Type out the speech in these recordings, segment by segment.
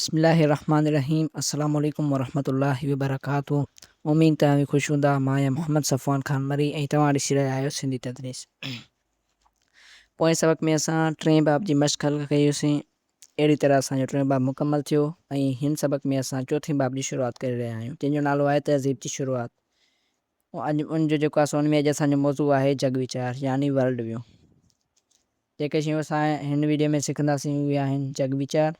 बिस्मिल्लाहिर्रहमानिर्रहीम अस्सलाम वालेकुम वरहमतुल्लाहि वबरकातुहू। उम्मीद तव्हां ख़ुशि हूंदा। मां आहियां मोहम्मद सफ़वान ख़ान मरी ऐं तव्हां ॾिसी रहिया आहियो सिंधी तदरीस। पोएं सबक़ में असां टें बाब जी मश्क हल कईसीं। अहिड़ी तरह असांजो टें बाब मुकमल थियो ऐं हिन सबक़ में असां चौथें बाब जी शुरूआत करे रहिया आहियूं, जंहिंजो नालो आहे तहज़ीब जी शुरूआत। अॼु उनजो जेको आहे उन में अॼु असांजो मौज़ू आहे जग वीचार यानी वर्ल्ड व्यू। जेके शयूं असां हिन वीडियो में सिखंदासीं उहे आहिनि जग वीचार,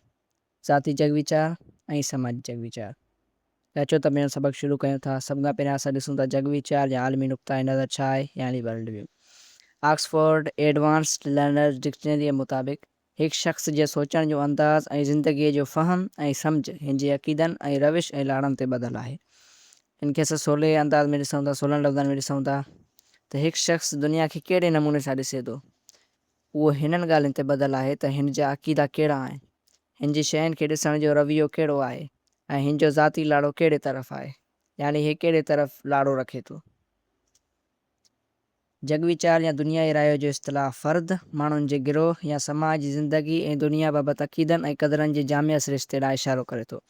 ज़ाती जग वीचार ऐं समाजी जग वीचार। त अचो त पहिरियों सबक़ शुरू कयूं था। सभ खां पहिरियों असां ॾिसूं था जग वीचार या आलमी नुक़्ता नज़र छा आहे यानी world view. Oxford advanced learner's dictionary जे मुताबिक़ हिकु शख़्स जे सोचण जो अंदाज़ ऐं ज़िंदगीअ जो फ़हम ऐं सम्झ हिन जे अक़ीदनि ऐं रविश ऐं लाड़नि ते ॿधलु आहे। हिन खे असां सवले अंदाज़ में ॾिसूं था, सवलनि लफ़्ज़नि में ॾिसूं था त हिकु शख़्स दुनिया खे कहिड़े नमूने सां ॾिसे थो, उहो हिननि ॻाल्हियुनि ते ॿधलु आहे त हिन जा अक़ीदा कहिड़ा आहिनि, हिन जी शयुनि खे ॾिसण जो रवैयो कहिड़ो आहे ऐं हिन जो ज़ाती लाड़ो कहिड़े तरफ़ आहे, यानी हीअ कहिड़े तरफ़ लाड़ो रखे थो। जग वीचार या दुनियाई रायो जो इस्तिलाह फ़र्द, माण्हुनि जे गिरोह या समाज जी ज़िंदगी ऐं दुनिया बाबति अक़ीदनि ऐं क़दरनि जे जामिया सिरिश्ते ॾांहुं इशारो करे थो।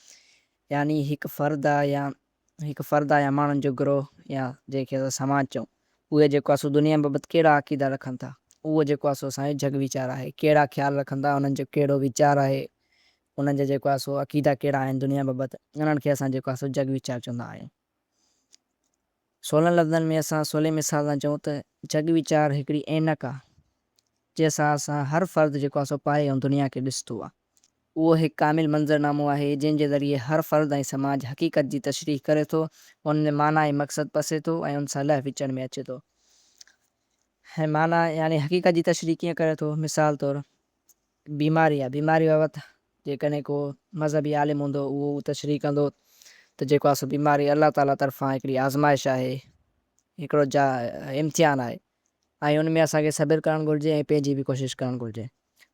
यानी हिकु फ़र्द आहे या माण्हुनि जो गिरोह या जंहिंखे असां समाज चऊं, उहे जेको आहे दुनिया बाबति कहिड़ा अक़ीदा रखनि था, उहो जेको आहे असांजो जग वीचार आहे। कहिड़ा ख़्याल रखनि था, उन्हनि जो कहिड़ो वीचार आहे, उन्हनि जा जेको आहे अक़ीदा कहिड़ा आहिनि दुनिया बाबति, उन्हनि खे असां जेको आहे जग वीचार चवंदा आहियूं। सवलनि लफ़्ज़नि में असां सवले मिसाल सां चऊं त जग वीचार हिकिड़ी ऐनक आहे जंहिंसां असां हर फ़र्द जेको आहे पाए ऐं दुनिया खे ॾिसंदो आहे। उहो हिकु कामिल मंज़रनामो आहे जंहिंजे ज़रिए हर फ़र्द ऐं समाज हक़ीक़त जी तशरीह करे थो, उन में माना ऐं मक़सदु पसे थो ऐं उन सां लह विचण में अचे थो। ऐं माना यानी हक़ीक़त जी तशरीह कीअं करे थो, मिसाल तौरु बीमारी बाबति जेकॾहिं को मज़हबी आलिम हूंदो उहो तशरीह कंदो त जेको आहे बीमारी अलाह ताला तरफ़ां हिकिड़ी आज़माइश आहे, हिकिड़ो इम्तिहान आहे ऐं उन में असांखे सब्र करणु घुरिजे ऐं पंहिंजी बि कोशिशि करणु घुरिजे।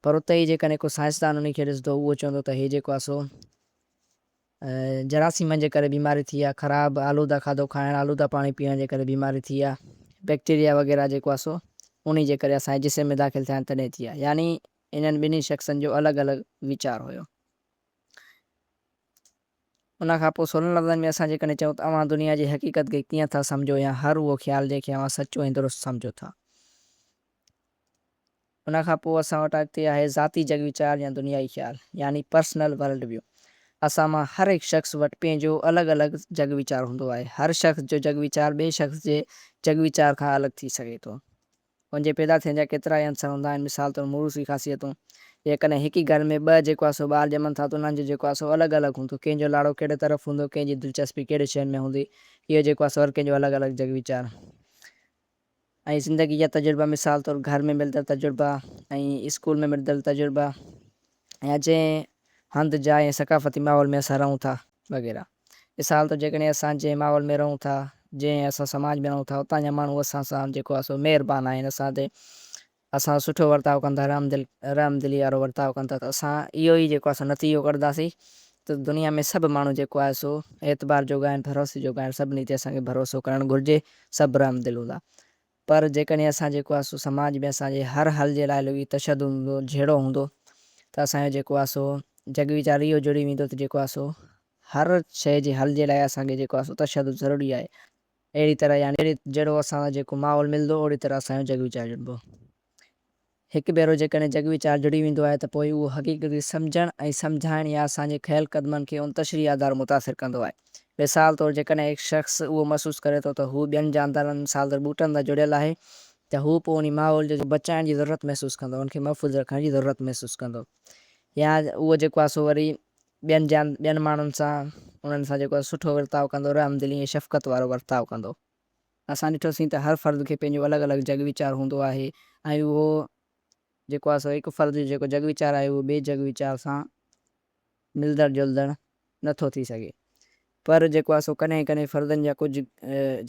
पर उते ई जेकॾहिं को साइंसदान उन खे ॾिसंदो, उहो चवंदो त हीअ जेको आहे जरासीम जे करे बीमारी थी आहे, ख़राबु आलूदा खाधो खाइणु, आलूदा पाणी पीअण जे करे बीमारी थी आहे, बैक्टीरिया वग़ैरह जेको आहे उन जे करे असांजे जिस्म में दाख़िल थिया आहिनि तॾहिं थी आहे। यानी इन्हनि ॿिन्ही शख़्सनि जो अलॻि अलॻि वीचार हुयो। उनखां पोइ सवलनि लफ़्ज़नि में असां जेकॾहिं चऊं त अव्हां दुनिया जी हक़ीक़त खे कीअं था सम्झो या हर उहो ख़्यालु जंहिंखे अव्हां सचो ऐं दुरुस्त सम्झो था। उनखां पोइ असां वटि अॻिते आहे ज़ाती जग वीचार या दुनियाई ख़्यालु यानी पर्सनल वर्ल्ड व्यू। असां मां हर हिकु शख़्स वटि पंहिंजो अलॻि अलॻि जग वीचार हूंदो आहे। हर शख़्स जो जग वीचार ॿिए शख़्स जे जग वीचार खां अलॻि थी सघे थो। उनजे पैदा थियण जा केतिरा ई अंसर हूंदा आहिनि। मिसाल तौरु मुड़ूस जी ख़ासियतूं, जेकॾहिं हिकु ई घर में ॿ जेको आहे ॿार ॼमनि था त उन्हनि जो जेको आहे अलॻि अलॻि हूंदो, कंहिंजो लाड़ो कहिड़े तरफ़ हूंदो, कंहिंजी दिलचस्पी कहिड़े शयुनि में हूंदी, इहो जेको आहे हर कंहिंजो अलॻि अलॻि जग वीचार। ऐं ज़िंदगी जा तजुर्बा, मिसाल तौरु घर में मिलंदड़ तजुर्बा ऐं स्कूल में मिलंदड़ तजुर्बा या जंहिं हंधि जाइ ऐं सकाफ़ती माहौल में असां रहूं था वग़ैरह। मिसाल तौरु जेकॾहिं असां जंहिं माहौल में रहूं था, जंहिं असां समाज में रहूं था, उतां जा माण्हू असां सां जेको आहे महिरबानी आहिनि, असां सुठो वर्ताव कंदा, रहमदिली वारो वर्ताव कंदा, त असां इहो ई जेको आहे नतीजो कढंदासीं त दुनिया में सभु माण्हू जेको आहे एतबार जोॻा आहिनि, भरोसे जोॻा आहिनि, सभिनी ते असांखे भरोसो करणु घुरिजे, सभु रहमदिल हूंदा। पर जेकॾहिं असां जेको आहे समाज में असांजे हर हल जे लाइ लॻी तशदुद हूंदो, झेड़ो हूंदो, त असांजो जेको आहे जग वीचार इहो जुड़ी वेंदो त जेको आहे हर शइ जे हल जे लाइ असांखे जेको आहे तशदुद ज़रूरी आहे। अहिड़ी तरह यानी जहिड़ो असां जेको माहौल मिलंदो ओड़ी तरह असांजो जग वीचार जुड़िबो। हिकु भेरो जेकॾहिं जग वीचार जुड़ी वेंदो आहे त पोइ उहो हक़ीक़त सम्झणु ऐं सम्झाइण या असांजे ख़्याल क़दमनि खे उन तशरीह आधार मुतासिर कंदो आहे। मिसाल तौरु जेकॾहिं हिकु शख़्स उहो महसूसु करे थो त हू ॿियनि जानदारनि, मिसाल तौरु ॿूटनि सां जुड़ियल आहे, त हू पोइ उन माहौल जो बचाइण जी ज़रूरत महसूसु कंदो, उनखे महफ़ूज़ रखण जी ज़रूरत महसूसु कंदो। या उहो जेको आहे वरी ॿियनि माण्हुनि सां, उन्हनि सां जेको आहे सुठो वर्ताव कंदो, रहमदिली ऐं शफ़क़त वारो वर्ताव कंदो। असां ॾिठोसीं त हर फ़र्द खे पंहिंजो अलॻि अलॻि जग वीचार हूंदो आहे ऐं उहो जेको आहे हिकु फ़र्द जो जेको जग वीचार आहे उहो ॿिए जग वीचार सां मिलंदड़ जुलंदड़ नथो थी सघे। पर जेको आहे कॾहिं कॾहिं फ़र्दनि जा कुझु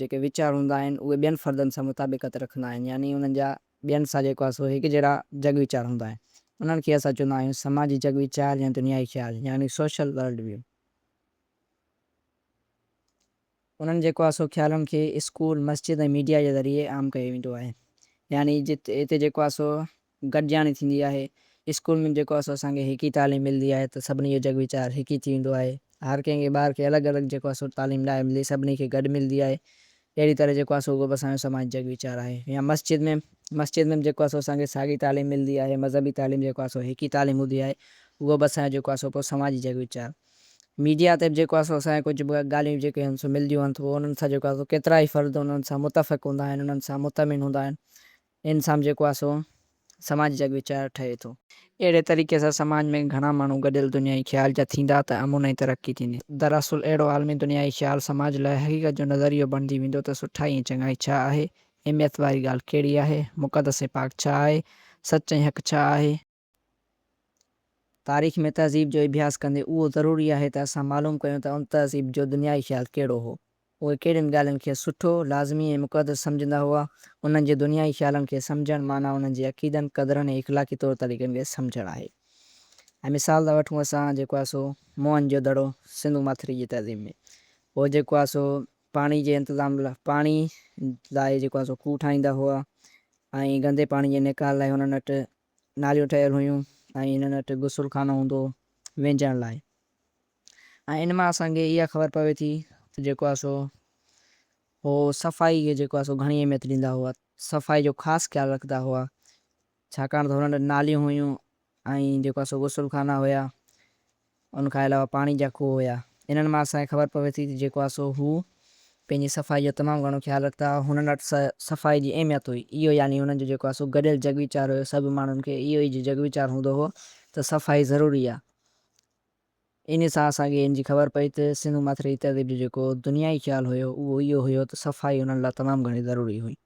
जेके वीचार हूंदा आहिनि उहे ॿियनि फ़र्दनि सां मुताबिक़त रखंदा आहिनि, यानी उन्हनि जा ॿियनि सां जेको आहे हिकु जहिड़ा जग वीचार हूंदा आहिनि। उन्हनि खे असां चवंदा आहियूं समाजी जग वीचार या दुनियाई ख़्याल यानी सोशल वर्ल्ड व्यू। उन्हनि जेको आहे ख़्यालनि खे स्कूल, मस्जिद ऐं मीडिया जे ज़रिए आम कयो वेंदो आहे। यानी हिते जेको आहे गॾिजाणी थींदी आहे, स्कूल में जेको आहे असांखे हिक ई तालीम मिलंदी आहे त सभिनी जो जग वीचार हिक ई थी वेंदो आहे। हर कंहिंखे ॿार खे अलॻि अलॻि जेको आहे तालीम न मिले, सभिनी खे गॾु मिलंदी आहे। अहिड़ी तरह जेको आहे उहो बि असांजो समाज जग वीचार आहे। या मस्जिद में जेको आहे असांखे साॻी तालीम मिलंदी आहे। मज़हबी तालीम जेको आहे हिक ई तालीम हूंदी आहे, उहो बि असांजो जेको आहे पोइ समाजी जग वीचार। मीडिया ते बि जेको आहे असांखे कुझु ॻाल्हियूं जेके आहिनि सो मिलंदियूं आहिनि, त उन्हनि सां जेको आहे केतिरा ई फ़र्द उन्हनि सां मुतफ़िक़ हूंदा आहिनि, उन्हनि सां मुतमिन हूंदा आहिनि। इन सां जेको आहे सो समाजी जग वीचार ठहे थो। अहिड़े तरीक़े सां समाज में घणा माण्हू गॾियल दुनियाई ख़्याल जा थींदा त अमून जी तरक़ी थींदी। दरअसल अहिड़ो आलमी दुनियाई ख़्याल समाज लाइ हक़ीक़त जो नज़रियो बणिजी वेंदो त सुठाई ऐं चङाई छा आहे, अहमियत वारी ॻाल्हि कहिड़ी आहे, मुक़दस पाक छा आहे, सच ऐं हक़ छा आहे। तारीख़ में तहज़ीब जो अभ्यास कंदे उहो ज़रूरी आहे त असां मालूम कयूं त उन तहज़ीब जो दुनियाई ख़्याल कहिड़ो हो। उहे कहिड़ियुनि ॻाल्हियुनि खे सुठो, लाज़मी ऐं मुक़दस सम्झंदा हुआ। उन्हनि जे दुनियाई ख़्यालनि खे सम्झणु माना उन्हनि जे अक़ीदनि, क़दरनि ऐं इख़लाक़ी तौर तरीक़नि खे सम्झणु आहे। ऐं मिसाल था वठूं असां जेको आहे सो मोहन जो दड़ो सिंधु माथिरी जी तहज़ीब में। उहो जेको आहे सो पाणी जे इंतिज़ाम लाइ, पाणी लाइ जेको आहे सो खूह ठाहींदा हुआ ऐं गंदे पाणी जे निकाल लाइ हुननि वटि नालियूं ठहियल हुयूं ऐं हिननि वटि गुसुल खानो हूंदो वेंझण लाइ। ऐं इन मां असांखे इहा ख़बर पवे थी त जेको आहे सो हो सफ़ाई खे जेको आहे सो घणी अहमियत ॾींदा हुआ, सफ़ाई जो ख़ासि ख़्यालु रखंदा हुआ। छाकाणि त हुननि वटि नालियूं हुयूं ऐं जेको आहे सो गुसुल खाना हुया, उनखां अलावा पाणी जा खूह हुया। इन्हनि मां असांखे ख़बर पवे थी त जेको आहे सो हू पंहिंजी सफ़ाई जो तमामु घणो ख़्यालु रखंदा हुआ। हुननि वटि सफ़ाई जी अहमियत हुई। इहो यानी हुननि जो जेको आहे सो गॾियल जग वीचार हुयो। सभु माण्हुनि खे इहो ई जग वीचार हूंदो हुओ त सफ़ाई ज़रूरी आहे। इन सां असांखे इन जी ख़बर पई त सिंधु माथिरी तहज़ीब जो जेको दुनियाई ख़्यालु हुयो उहो इहो हुयो त सफ़ाई हुननि लाइ तमामु घणी ज़रूरी हुई।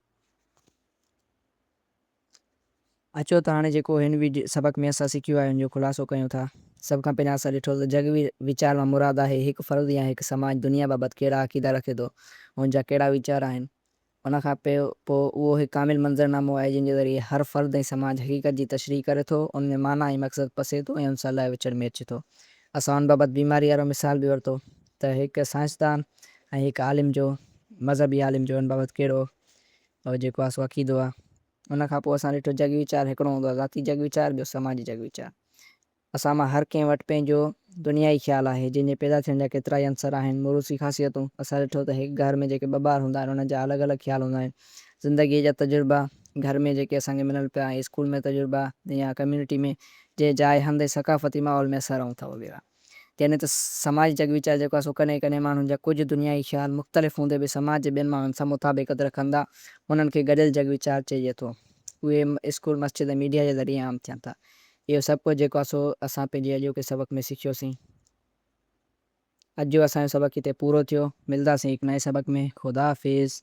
अचो त हाणे जेको हिन सबक़ में असां सिखियो आहे हुनजो ख़ुलासो कयूं था। सभ खां पहिरियों असां ॾिठो त जग वीचार मां मुराद आहे हिकु फ़र्द या हिकु समाज दुनिया बाबति कहिड़ा अक़ीदा रखे थो, हुनजा कहिड़ा वीचार आहिनि। उनखां पोइ उहो हिकु कामिल मंज़रनामो आहे जंहिंजे ज़रिए हर फ़र्द ऐं समाज हक़ीक़त जी तशरीह करे थो, उन में माना ऐं मक़सदु पसे थो ऐं उन सां लाइ विचड़ में अचे थो। असां उन बाबति बीमारी वारो मिसाल बि वरितो त हिकु साइंसदान ऐं हिकु आलिम जो, मज़हबी आलिम जो उन बाबति कहिड़ो जेको आहे सो अक़ीदो आहे। उनखां पोइ असां ॾिठो जग वीचार हिकिड़ो हूंदो आहे ज़ाती जग वीचार, ॿियो समाजी जग वीचार। असां मां हर कंहिं वटि पंहिंजो दुनियाई ख़्यालु आहे जंहिंजे पैदा थियण जा केतिरा ई अंसर आहिनि, मोरूसी ख़ासियतूं। असां ॾिठो त हिकु घर में जेके ॿ ॿार हूंदा आहिनि उन्हनि जा अलॻि अलॻि ख़्याल हूंदा आहिनि। ज़िंदगीअ जा तजुर्बा, घर में जेके असांखे मिलनि पिया, स्कूल में तजुर्बा या कम्यूनिटी में जे जाइ हंधि सक़ाफ़ती माहौल में असर रहूं था वग़ैरह। यानी त समाजी जग वीचार जेको आहे सो कॾहिं कॾहिं माण्हुनि जा कुझु दुनियाई ख़्याल मुख़्तलिफ़ हूंदे बि समाज जे ॿियनि माण्हुनि सां मुताबिक़त रखंदा, उन्हनि खे गॾियल जग वीचार चइजे थो। उहे स्कूल, मस्जिद ऐं मीडिया जे ज़रिए आम थियनि था। इहो सभु कुझु जेको आहे सो असां पंहिंजे अॼोके सबक़ में सिखियोसीं। अॼु जो असांजो सबक़ हिते पूरो थियो। मिलंदासीं हिकु नए सबक़ में। ख़ुदा हाफ़िज़।